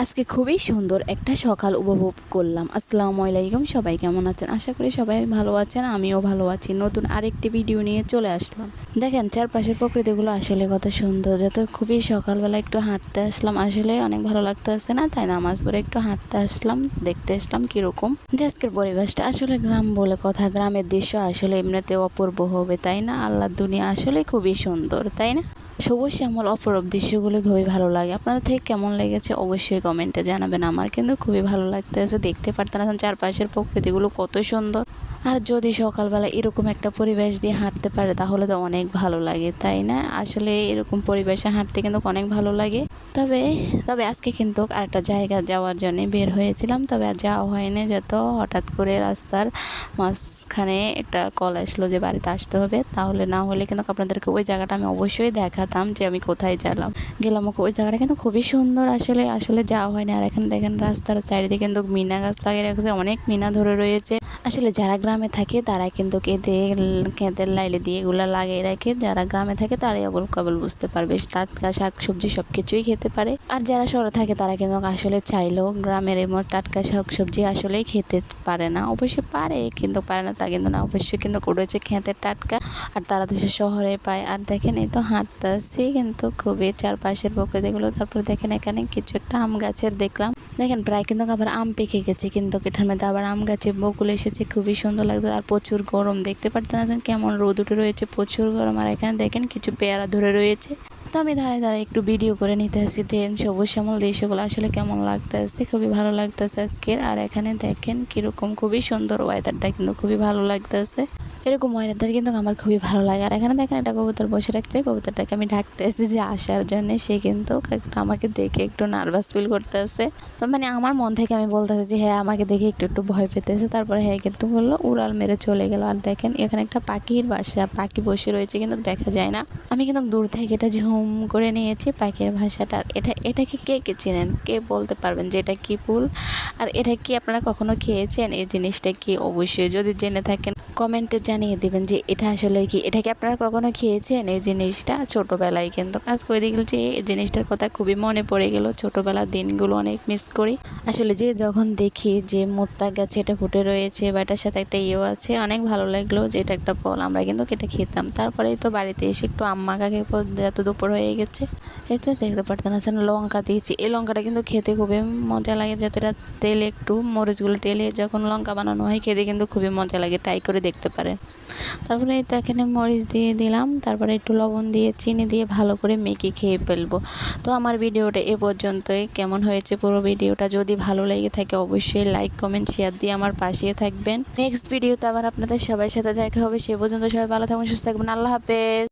আজকে খুবই সুন্দর একটা সকাল উপভোগ করলাম। আসসালামু আলাইকুম, সবাই কেমন আছেন? আশা করি সবাই ভালো আছেন, আমিও ভালো আছি। নতুন আরেকটি ভিডিও নিয়ে চলে আসলাম। দেখেন চারপাশের প্রকৃতিগুলো আসলে কত সুন্দর, যাতে খুবই সকালবেলা একটু হাঁটতে আসলাম। আসলে অনেক ভালো লাগতেছে না, তাই নামাজ পড়ে একটু হাঁটতে আসলাম, দেখতে আসলাম কিরকম যে আজকের পরিবেশটা। আসলে গ্রাম বলে কথা, গ্রামের দৃশ্য আসলে এমনিতেও অপূর্ব হবে, তাই না? আল্লাহর দুনিয়া আসলে খুবই সুন্দর, তাই না? সবুজ শ্যামল অপরূপ দৃশ্যগুলো খুবই ভালো লাগে। আপনাদের থেকে কেমন লেগেছে অবশ্যই কমেন্টে জানাবেন। আমার কিন্তু খুবই ভালো লাগতেছে, দেখতে পারতেন চারপাশের প্রকৃতিগুলো কত সুন্দর। আর যদি সকালবেলা এরকম একটা পরিবেশ দিয়ে হাঁটতে পারে তাহলে তো অনেক ভালো লাগে, তাই না? আসলে এরকম পরিবেশে হাঁটতে কিন্তু অনেক ভালো লাগে। তবে তবে আজকে কিন্তু আরেকটা জায়গা যাওয়ার জন্য বের হয়েছিলাম, তবে আর যাওয়া হয়নি। যত হঠাৎ করে রাস্তার মাঝখানে একটা কল আসলো যে বাড়িতে আসতে হবে, তাহলে না হলে কিন্তু আপনাদেরকে ওই জায়গাটা আমি অবশ্যই দেখাতাম যে আমি কোথায় গেলাম। ওই জায়গাটা কিন্তু খুবই সুন্দর। আসলে যাওয়া হয়নি। আর এখানে দেখেন রাস্তার চারিদিকে কিন্তু মিনা গাছ লাগিয়ে রেখেছে, অনেক মিনা ধরে রয়েছে। আসলে যারা গ্রামে থাকে তারা কিন্তু ক্ষেতের লাইলে দিয়ে এগুলো লাগিয়ে রাখে। যারা গ্রামে থাকে তারাই আবল কাবল বুঝতে পারবে, টাটকা শাক সবজি সবকিছুই খেতে পারে। আর যারা শহরে থাকে তারা কিন্তু আসলে চাইলেও গ্রামের এমন টাটকা শাক সবজি আসলেই খেতে পারে না। অবশ্যই পারে, কিন্তু পারে না তা কিন্তু না, অবশ্যই কিন্তু রয়েছে খেতের টাটকা। আর তারা দেশে শহরে পায়। আর দেখেন এই তো হাঁটতেছি কিন্তু খুবই চারপাশের প্রকৃতিগুলো। তারপর দেখেন এখানে কিছু একটা আম গাছের দেখলাম। দেখেন প্রায় কিন্তু আবার আম পেকে গেছে, কিন্তু এটার মধ্যে আবার আম গাছে বকুল এসেছে, খুবই সুন্দর লাগছে। আর প্রচুর গরম, দেখতে পারতেন কেমন রোদ উঠে রয়েছে, প্রচুর গরম। আর এখানে দেখেন কিছু পেয়ারা ধরে রয়েছে। তো আমি ধারে একটু ভিডিও করে নিতে আসি। দেন সবুজ শ্যামল দৃশ্যগুলো আসলে কেমন লাগতেছে, খুবই ভালো লাগতেছে আজকের। আর এখানে দেখেন কিরকম খুবই সুন্দর ওয়েদারটা, কিন্তু খুবই ভালো লাগতেছে। এরকম ওয়েদার কিন্তু আমার খুবই ভালো লাগে। আর এখানে দেখেন একটা কবুতর বসে রাখছে, কবুতরটাকে আমি ডাকতে আসি যে আসার জন্য। সে কিন্তু আমাকে দেখে একটু নার্ভাস ফিল করতেছে। মানে আমার মন থেকে আমি বলতেছি যে হ্যাঁ, আমাকে দেখে একটু একটু ভয় পেতেছে। তারপরে হ্যাঁ কিন্তু বললো, উড়াল মেরে চলে গেল। আর দেখেন এখানে একটা পাখির বাসা, পাখি বসে রয়েছে কিন্তু দেখা যায় না। আমি কিন্তু দূর থেকে এটা ঝুম করে নিয়েছি পাখির ভাষাটা। এটাকে কে চেনেন, কে বলতে পারবেন যে এটা কি ফুল? আর এটা কি আপনারা কখনো খেয়েছেন? এই জিনিসটা কি অবশ্যই যদি জেনে থাকেন কমেন্টে জানিয়ে দিবেন যে এটা আসলে কি। এটা কি আপনারা কখনো খেয়েছেন এই জিনিসটা? ছোটোবেলায় কিন্তু কাজ করে গেছে, এই জিনিসটার কথা খুবই মনে পড়ে গেল। ছোটোবেলার দিনগুলো অনেক মিস করি। আসলে যে যখন দেখি যে মোত্তা গাছে এটা ফুটে রয়েছে বা এটার সাথে একটা ইয়েও আছে, অনেক ভালো লাগলো যে এটা একটা ফল। আমরা কিন্তু এটা খেতাম। তারপরেই তো বাড়িতে এসে একটু আম্মা কাকে যত দুপুর হয়ে গেছে। এই তো দেখতে পারতেন লঙ্কা দিয়েছি। এই লঙ্কাটা কিন্তু খেতে খুবই মজা লাগে, যাতে এটা তেলে একটু মরিচগুলো টেলে যখন লঙ্কা বানানো হয় খেতে কিন্তু খুবই মজা লাগে, ট্রাই করে দেখতে পারেন। তারপরে এই তো এখানে মরিচ দিয়ে দিলাম, তারপরে একটু লবণ দিয়ে চিনি দিয়ে ভালো করে মেখে খেয়ে ফেলবো। তো আমার ভিডিওটা এ পর্যন্তই। কেমন হয়েছে পুরো ভিডিওটা? যদি ভালো লেগে থাকে অবশ্যই লাইক কমেন্ট শেয়ার দিয়ে আমার পাশে থাকবেন। নেক্সট ভিডিওতে আবার আপনাদের সবার সাথে দেখা হবে। সে পর্যন্ত সবাই ভালো থাকবেন, সুস্থ থাকবেন। আল্লাহ হাফেজ।